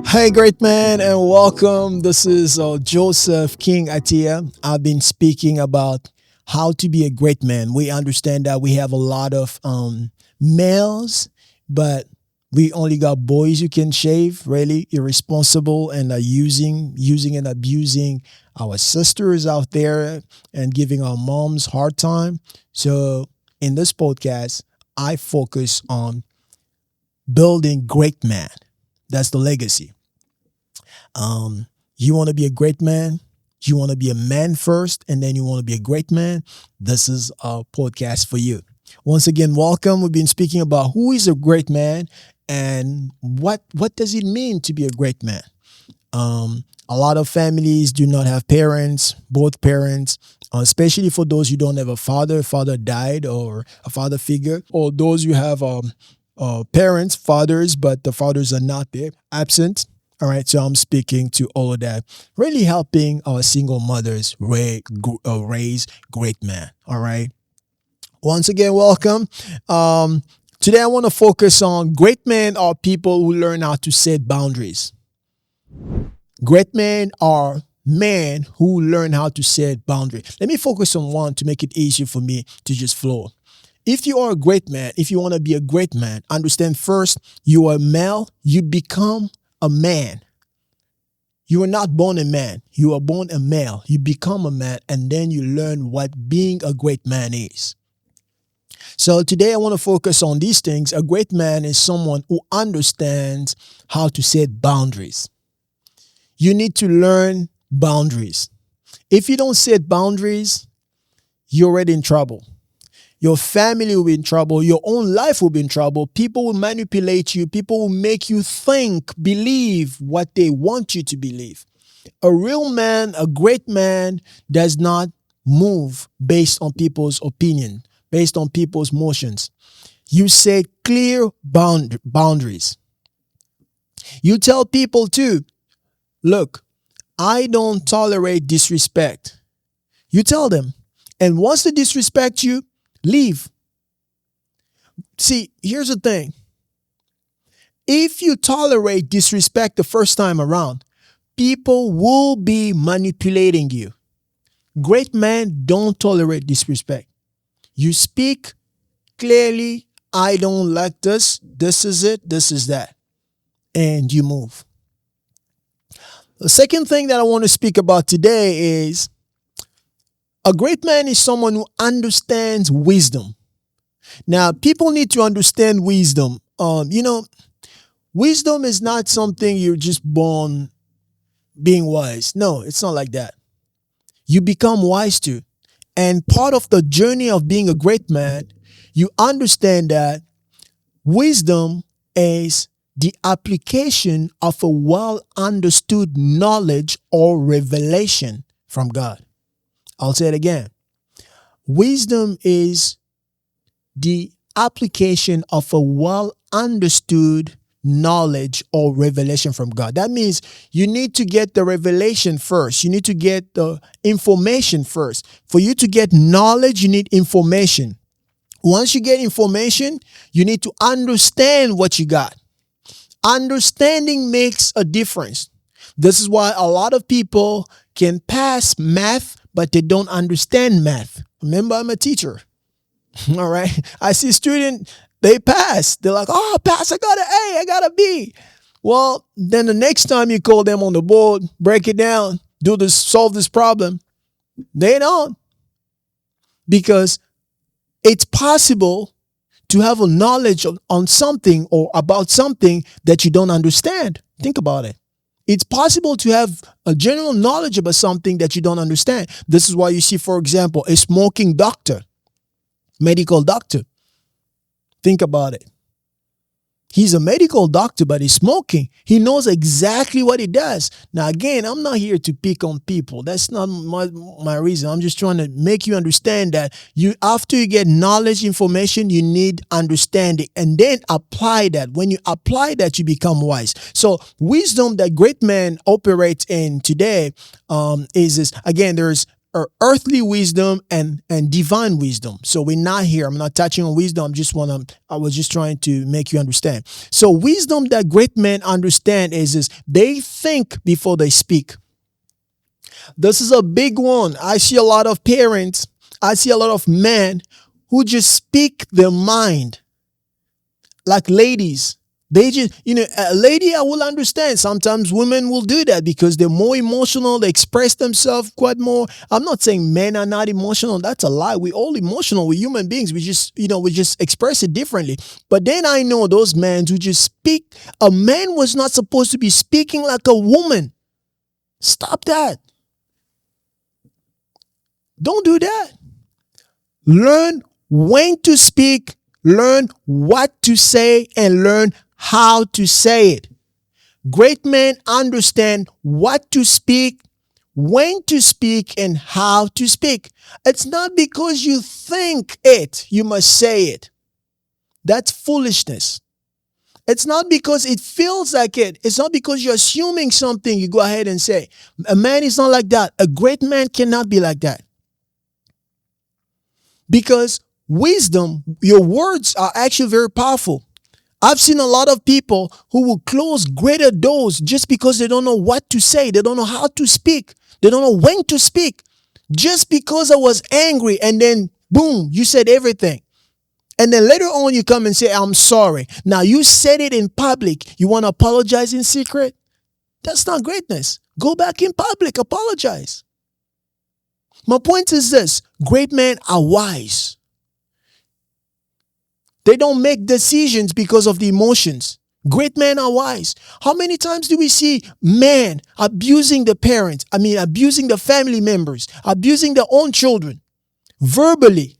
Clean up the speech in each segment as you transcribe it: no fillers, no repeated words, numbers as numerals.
Hey, great man, and welcome. This is Joseph King Atiyia. I've been speaking about how to be a great man. We understand that we have a lot of males, but we only got boys who can shave. Really irresponsible and using and abusing our sisters out there and giving our moms hard time. So in this podcast, I focus on building great man. That's the legacy. You want to be a great man? You want to be a man first, and then you want to be a great man? This is a podcast for you. Once again, welcome. We've been speaking about who is a great man and what does it mean to be a great man. A lot of families do not have parents, both parents, especially for those who don't have a father died, or a father figure, or those who have parents, fathers, but the fathers are not there, absent. All right, so I'm speaking to all of that, really helping our single mothers raise great men. All right. Once again, welcome. Today I want to focus on great men are people who learn how to set boundaries. Great men are men who learn how to set boundaries. Let me focus on one to make it easier for me to just flow. If you are a great man, if you want to be a great man, understand first, you are a male, you become a man. You are not born a man. You are born a male. You become a man, and then you learn what being a great man is. So today I want to focus on these things. A great man is someone who understands how to set boundaries. You need to learn boundaries. If you don't set boundaries, you're already in trouble. Your family will be in trouble. Your own life will be in trouble. People will manipulate you. People will make you think, believe what they want you to believe. A real man, a great man, does not move based on people's opinion, based on people's motions. You set clear boundaries. You tell people too, look, I don't tolerate disrespect. You tell them. And once they disrespect you, leave. See, here's the thing. If you tolerate disrespect the first time around, people will be manipulating you. Great men don't tolerate disrespect. You speak clearly, I don't like this, this is it, this is that, and you move. The second thing that I want to speak about today is a great man is someone who understands wisdom. Now, people need to understand wisdom. Wisdom is not something you're just born being wise. No, it's not like that. You become wise too. And part of the journey of being a great man, you understand that wisdom is the application of a well understood knowledge or revelation from God. I'll say it again. Wisdom is the application of a well understood knowledge or revelation from God. That means you need to get the revelation first. You need to get the information first. For you to get knowledge, you need information. Once you get information, you need to understand what you got. Understanding makes a difference. This is why a lot of people can pass math, but they don't understand math. Remember, I'm a teacher. All right. I see students, they pass. They're like, oh, pass, I got an A, I got a B. Well, then the next time you call them on the board, break it down, do this, solve this problem, they don't. Because it's possible to have a knowledge on something or about something that you don't understand. Think about it. It's possible to have a general knowledge about something that you don't understand. This is why you see, for example, a smoking doctor, medical doctor. Think about it. He's a medical doctor, but he's smoking. He knows exactly what he does. Now, again, I'm not here to pick on people. That's not my reason. I'm just trying to make you understand that after you get knowledge, information, you need understanding, and then apply that. When you apply that, you become wise. So wisdom that great men operate in today is this. Again, there's earthly wisdom and divine wisdom. So we're not here. I'm not touching on wisdom. I was just trying to make you understand. So wisdom that great men understand is they think before they speak. This is a big one. I see a lot of parents, I see a lot of men who just speak their mind. Like ladies, they just, a lady, I will understand. Sometimes women will do that because they're more emotional. They express themselves quite more. I'm not saying men are not emotional. That's a lie. We're all emotional. We're human beings. We just express it differently. But then I know those men who just speak. A man was not supposed to be speaking like a woman. Stop that. Don't do that. Learn when to speak, learn what to say, and learn how to say it. Great men understand what to speak, when to speak, and how to speak. It's not because you think it, you must say it. That's foolishness. It's not because it feels like it. It's not because you're assuming something, you go ahead and say. A man is not like that. A great man cannot be like that. Because wisdom, your words are actually very powerful. I've seen a lot of people who will close greater doors just because they don't know what to say. They don't know how to speak. They don't know when to speak. Just because I was angry and then boom, you said everything. And then later on you come and say, I'm sorry. Now you said it in public. You want to apologize in secret? That's not greatness. Go back in public, apologize. My point is this: great men are wise. They don't make decisions because of the emotions. Great men are wise. How many times do we see men abusing the parents? Abusing the family members, abusing their own children, verbally,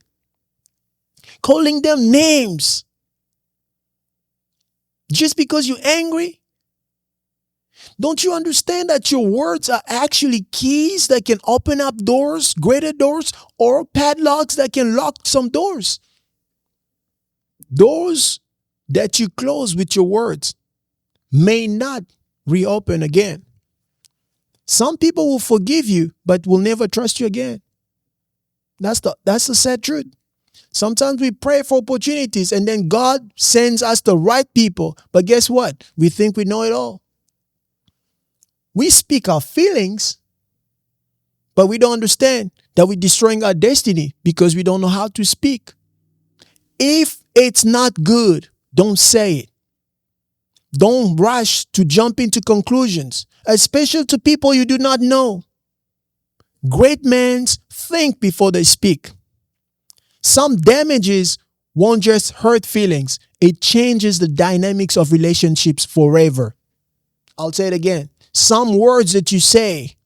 calling them names. Just because you're angry? Don't you understand that your words are actually keys that can open up doors, greater doors, or padlocks that can lock some doors? Doors that you close with your words may not reopen again. Some people will forgive you, but will never trust you again. That's the sad truth. Sometimes we pray for opportunities and then God sends us the right people. But guess what? We think we know it all. We speak our feelings, but we don't understand that we're destroying our destiny because we don't know how to speak. If it's not good, don't say it. Don't rush to jump into conclusions, especially to people you do not know. Great men think before they speak. Some damages won't just hurt feelings. It changes the dynamics of relationships forever. I'll say it again. Some words that you say,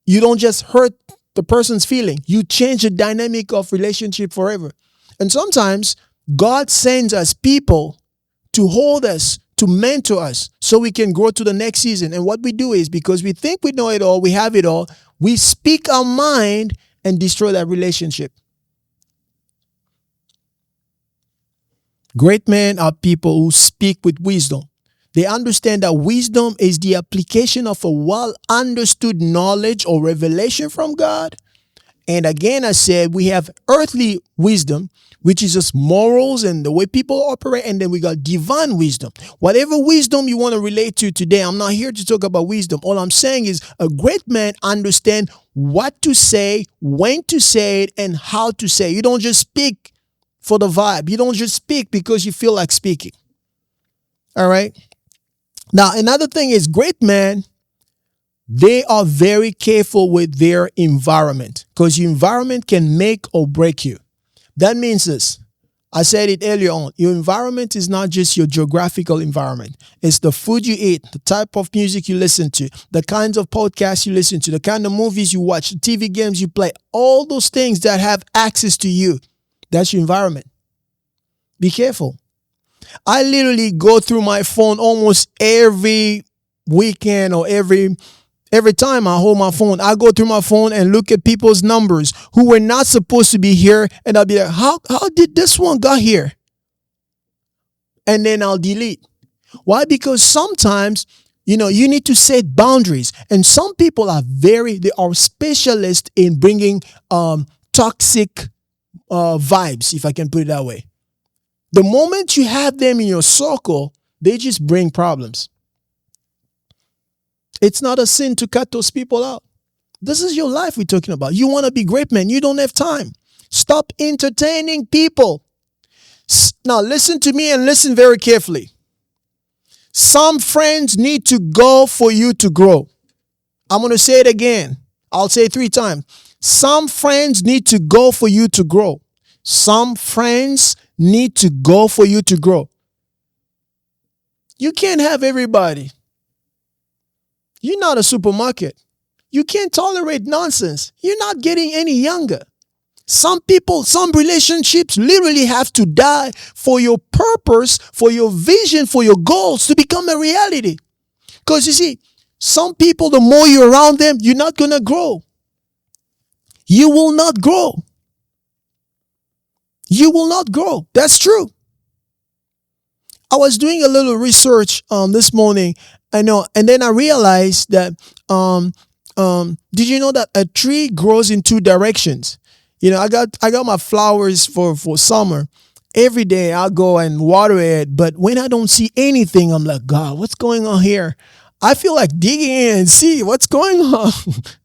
you don't just hurt the person's feeling. You change the dynamic of relationship forever. And sometimes God sends us people to hold us, to mentor us, so we can grow to the next season. And what we do is, because we think we know it all, we have it all, we speak our mind and destroy that relationship. Great men are people who speak with wisdom. They understand that wisdom is the application of a well-understood knowledge or revelation from God. And again, I said we have earthly wisdom, which is just morals and the way people operate. And then we got divine wisdom. Whatever wisdom you want to relate to today, I'm not here to talk about wisdom. All I'm saying is a great man understands what to say, when to say it, and how to say it. You don't just speak for the vibe. You don't just speak because you feel like speaking. All right. Now, another thing is great men, they are very careful with their environment because your environment can make or break you. That means this. I said it earlier on. Your environment is not just your geographical environment. It's the food you eat, the type of music you listen to, the kinds of podcasts you listen to, the kind of movies you watch, the TV games you play, all those things that have access to you. That's your environment. Be careful. I literally go through my phone almost every weekend or every time I hold my phone. I go through my phone and look at people's numbers who were not supposed to be here. And I'll be like, how did this one got here? And then I'll delete. Why? Because sometimes You need to set boundaries. And some people they are specialists in bringing toxic vibes, if I can put it that way. The moment you have them in your circle, they just bring problems. It's not a sin to cut those people out. This is your life we're talking about. You want to be great, man. You don't have time. Stop entertaining people. Now, listen to me and listen very carefully. Some friends need to go for you to grow. I'm going to say it again. I'll say it 3 times. Some friends need to go for you to grow. Some friends need to go for you to grow. You can't have everybody. You're not a supermarket. You can't tolerate nonsense. You're not getting any younger. Some people, some relationships literally have to die for your purpose, for your vision, for your goals to become a reality. Because you see, some people, the more you're around them, you're not going to grow. You will not grow. You will not grow. That's true. I was doing a little research this morning. I know, and then I realized that did you know that a tree grows in 2 directions? I got my flowers for summer. Every day I'll go and water it, but when I don't see anything, I'm like, God, what's going on here? I feel like digging in and see what's going on.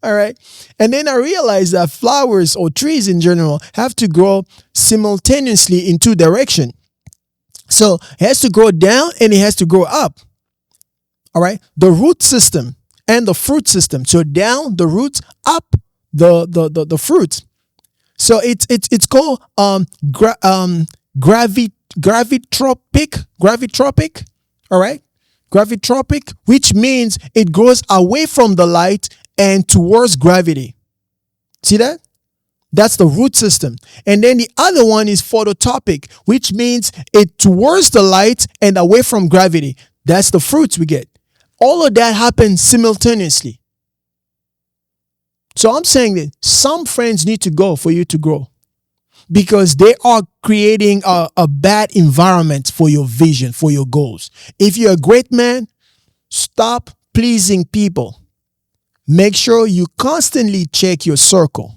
All right. And then I realized that flowers or trees in general have to grow simultaneously in 2 directions. So it has to grow down and it has to grow up. All right. The root system and the fruit system. So down the roots, up the fruits. So it's called gravitropic. All right. Gravitropic, which means it grows away from the light and towards gravity. See that? That's the root system. And then the other one is phototopic, which means it towards the light and away from gravity. That's the fruits we get. All of that happens simultaneously. So I'm saying that some friends need to go for you to grow, because they are creating a bad environment for your vision, for your goals. If you're a great man, stop pleasing people. Make sure you constantly check your circle.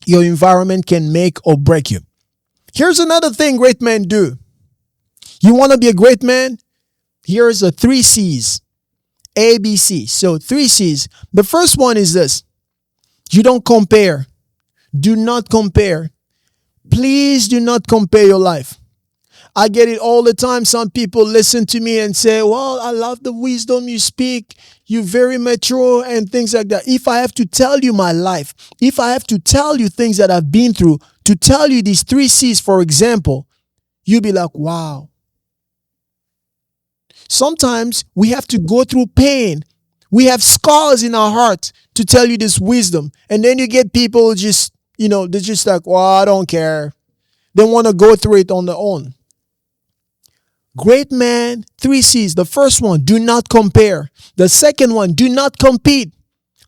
Your environment can make or break you. Here's another thing great men do. You want to be a great man? Here's the 3 C's. A, B, C. So 3 C's. The first one is this. You don't compare. Do not compare. Please do not compare your life. I get it all the time. Some people listen to me and say, well, I love the wisdom you speak. You're very mature and things like that. If I have to tell you my life, if I have to tell you things that I've been through, to tell you these 3 C's, for example, you'll be like, wow. Sometimes we have to go through pain. We have scars in our heart to tell you this wisdom. And then you get people just, they're just like, well, I don't care. They want to go through it on their own. Great man, 3 C's. The first one, do not compare. The second one, do not compete.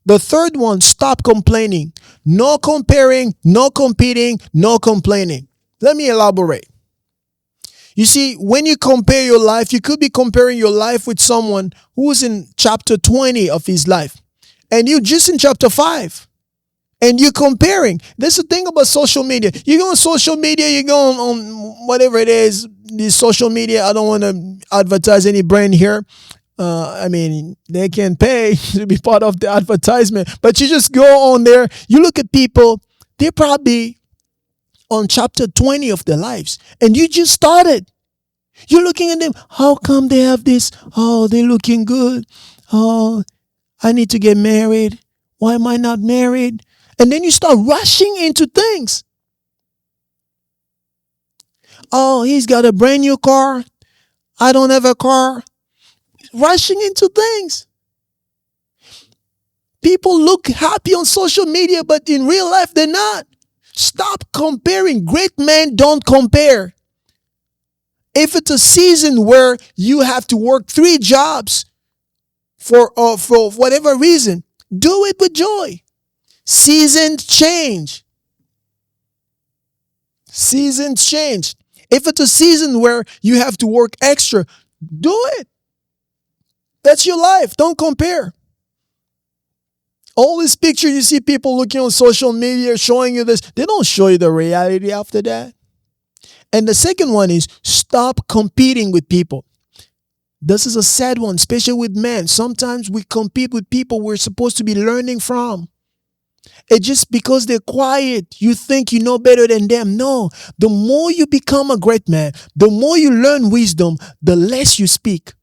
The third one, stop complaining. No comparing, no competing, no complaining. Let me elaborate. You see, when you compare your life, you could be comparing your life with someone who's in chapter 20 of his life, and you just in chapter 5. And you're comparing. That's the thing about social media. You go on social media, you go on whatever it is, this social media. I don't want to advertise any brand here. They can pay to be part of the advertisement. But you just go on there, you look at people, they're probably on chapter 20 of their lives. And you just started. You're looking at them. How come they have this? Oh, they're looking good. Oh, I need to get married. Why am I not married? And then you start rushing into things. Oh, he's got a brand new car. I don't have a car. Rushing into things. People look happy on social media, but in real life, they're not. Stop comparing. Great men don't compare. If it's a season where you have to work 3 jobs for whatever reason, do it with joy. Seasons change. Seasons change. If it's a season where you have to work extra, do it. That's your life. Don't compare. All these pictures you see people looking on social media showing you this, they don't show you the reality after that. And the second one is stop competing with people. This is a sad one, especially with men. Sometimes we compete with people we're supposed to be learning from. It's just because they're quiet, you think you know better than them. No, the more you become a great man, the more you learn wisdom, the less you speak.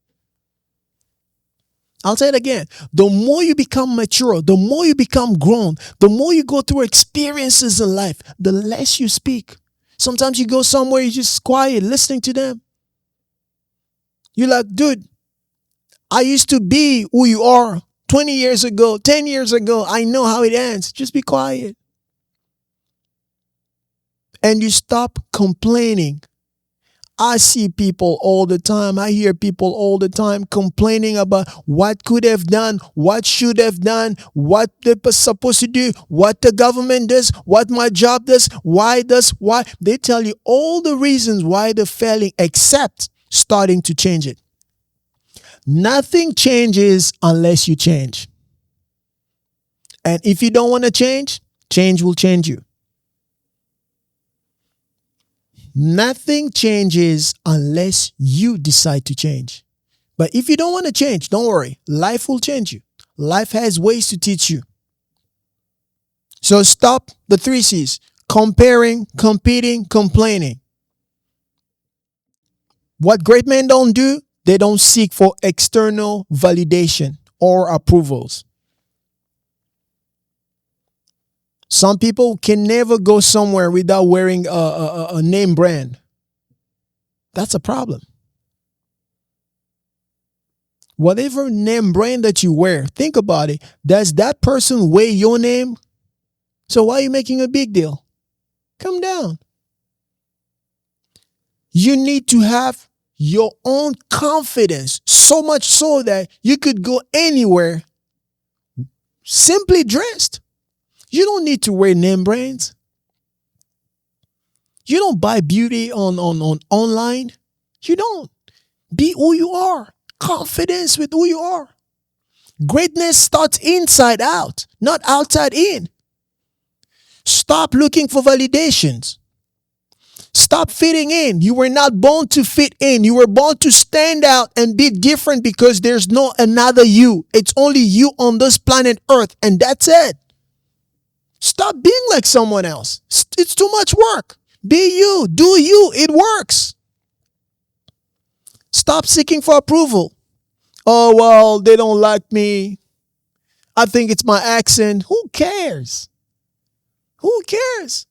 I'll say it again. The more you become mature, the more you become grown, the more you go through experiences in life, the less you speak. Sometimes you go somewhere, you're just quiet, listening to them. You're like, dude, I used to be who you are 20 years ago, 10 years ago. I know how it ends. Just be quiet. And you stop complaining. I see people all the time. I hear people all the time complaining about what could have done, what should have done, what they're supposed to do, what the government does, what my job does, why. They tell you all the reasons why they're failing except starting to change it. Nothing changes unless you change. And if you don't want to change, change will change you. Nothing changes unless you decide to change. But if you don't want to change, don't worry. Life will change you. Life has ways to teach you. So stop the 3 C's. Comparing, competing, complaining. What great men don't do, they don't seek for external validation or approvals. Some people can never go somewhere without wearing a name brand. That's a problem. Whatever name brand that you wear, think about it. Does that person wear your name? So why are you making a big deal? Come down. You need to have your own confidence, so much so that you could go anywhere simply dressed. You don't need to wear name brands. You don't buy beauty on online. You don't. Be who you are. Confidence with who you are. Greatness starts inside out, not outside in. Stop looking for validations. Stop fitting in. You were not born to fit in. You were born to stand out and be different because there's no another you. It's only you on this planet Earth, and that's it. Stop being like someone else. It's too much work. Be you. Do you. It works. Stop seeking for approval. Oh, well, they don't like me. I think it's my accent. Who cares? Who cares?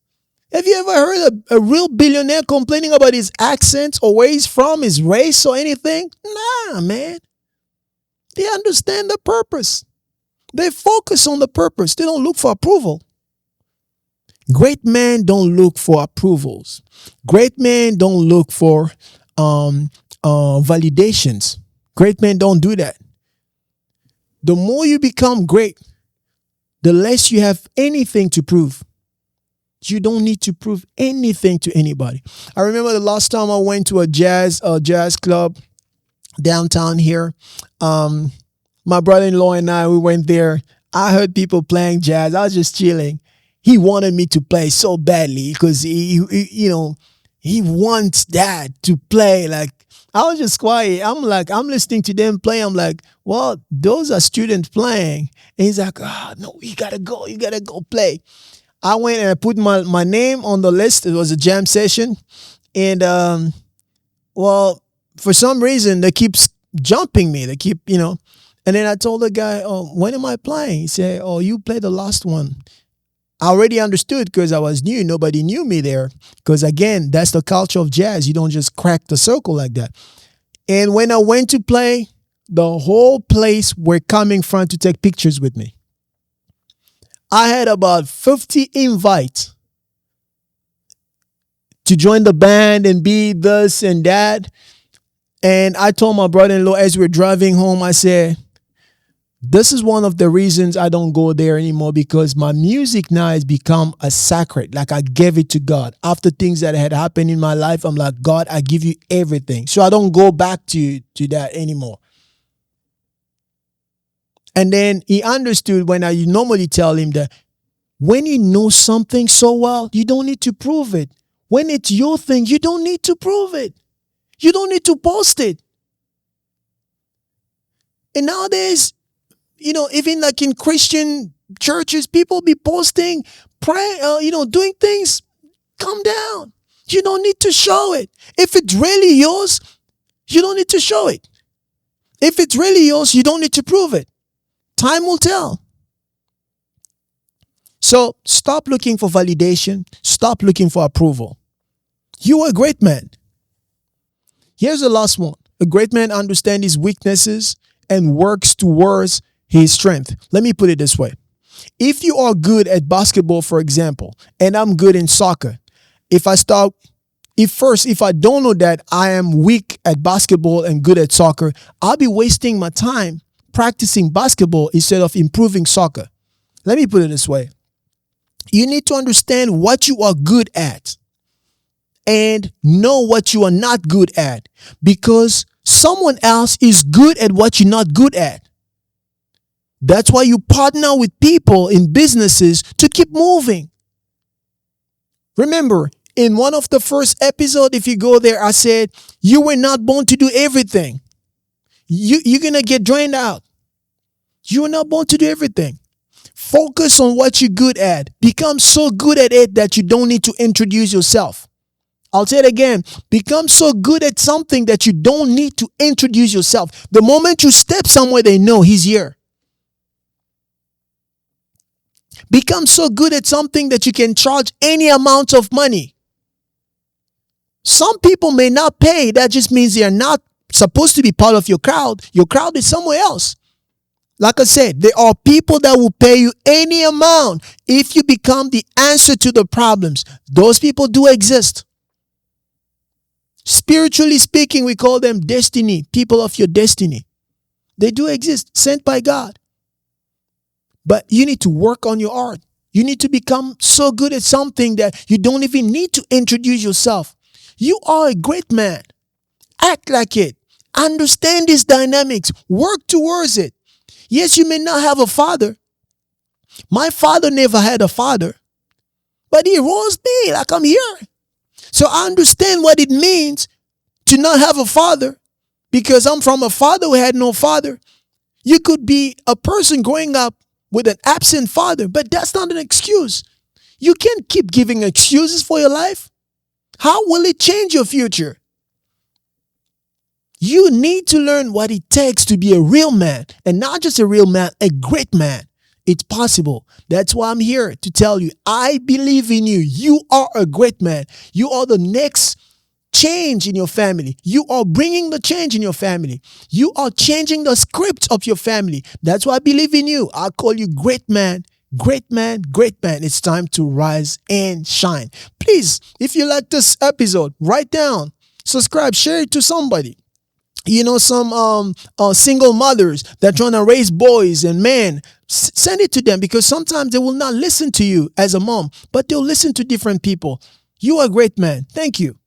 Have you ever heard a real billionaire complaining about his accent or where he's from, his race or anything? Nah, man. They understand the purpose. They focus on the purpose. They don't look for approval. Great men don't look for approvals. Great men don't look for validations. Great men don't do that. The more you become great, the less you have anything to prove. You don't need to prove anything to anybody. I remember the last time I went to a jazz club downtown here. My brother-in-law and I, we went there. I heard people playing jazz. I was just chilling. He wanted me to play so badly because he wants that to play. Like, I was just quiet. I'm listening to them play. I'm like, well, those are students playing. And he's like, oh, no, you gotta go play. I went and I put my name on the list. It was a jam session. And, well, for some reason, they keep jumping me. They keep, And then I told the guy, oh, when am I playing? He said, oh, you played the last one. I already understood because I was new. Nobody knew me there. Because again, that's the culture of jazz. You don't just crack the circle like that. And when I went to play, the whole place were coming front to take pictures with me. I had about 50 invites to join the band and be this and that. And I told my brother-in-law as we were driving home, I said, this is one of the reasons I don't go there anymore, because my music now has become a sacred. Like, I gave it to God. After things that had happened in my life, I'm like, God, I give you everything. So I don't go back to that anymore. And then he understood when I normally tell him that when you know something so well, you don't need to prove it. When it's your thing, you don't need to prove it. You don't need to post it. And nowadays, even like in Christian churches, people be posting, pray, doing things. Calm down. You don't need to show it. If it's really yours, you don't need to show it. If it's really yours, you don't need to prove it. Time will tell. So stop looking for validation. Stop looking for approval. You are a great man. Here's the last one. A great man understands his weaknesses and works towards his strength. Let me put it this way. If you are good at basketball, for example, and I'm good in soccer, if I don't know that I am weak at basketball and good at soccer, I'll be wasting my time practicing basketball instead of improving soccer. Let me put it this way. You need to understand what you are good at and know what you are not good at, because someone else is good at what you're not good at. That's why you partner with people in businesses to keep moving. Remember, in one of the first episodes, if you go there, I said, you were not born to do everything. You're going to get drained out. You were not born to do everything. Focus on what you're good at. Become so good at it that you don't need to introduce yourself. I'll say it again. Become so good at something that you don't need to introduce yourself. The moment you step somewhere, they know he's here. Become so good at something that you can charge any amount of money. Some people may not pay. That just means they are not supposed to be part of your crowd. Your crowd is somewhere else. Like I said, there are people that will pay you any amount if you become the answer to the problems. Those people do exist. Spiritually speaking, we call them destiny, people of your destiny. They do exist, sent by God. But you need to work on your art. You need to become so good at something that you don't even need to introduce yourself. You are a great man. Act like it. Understand these dynamics. Work towards it. Yes, you may not have a father. My father never had a father. But he rose me like I'm here. So I understand what it means to not have a father, because I'm from a father who had no father. You could be a person growing up with an absent father, but that's not an excuse. You can't keep giving excuses for your life. How will it change your future? You need to learn what it takes to be a real man, and not just a real man, a great man. It's possible. That's why I'm here to tell you, I believe in you. You are a great man. You are the next change in your family. You are bringing the change in your family. You are changing the script of your family. That's why I believe in you. I call you great man, great man, great man. It's time to rise and shine. Please, if you like this episode, write down, subscribe, share it to somebody. Some single mothers that are trying to raise boys and men, send it to them, because sometimes they will not listen to you as a mom, but they'll listen to different people. You are a great man. Thank you.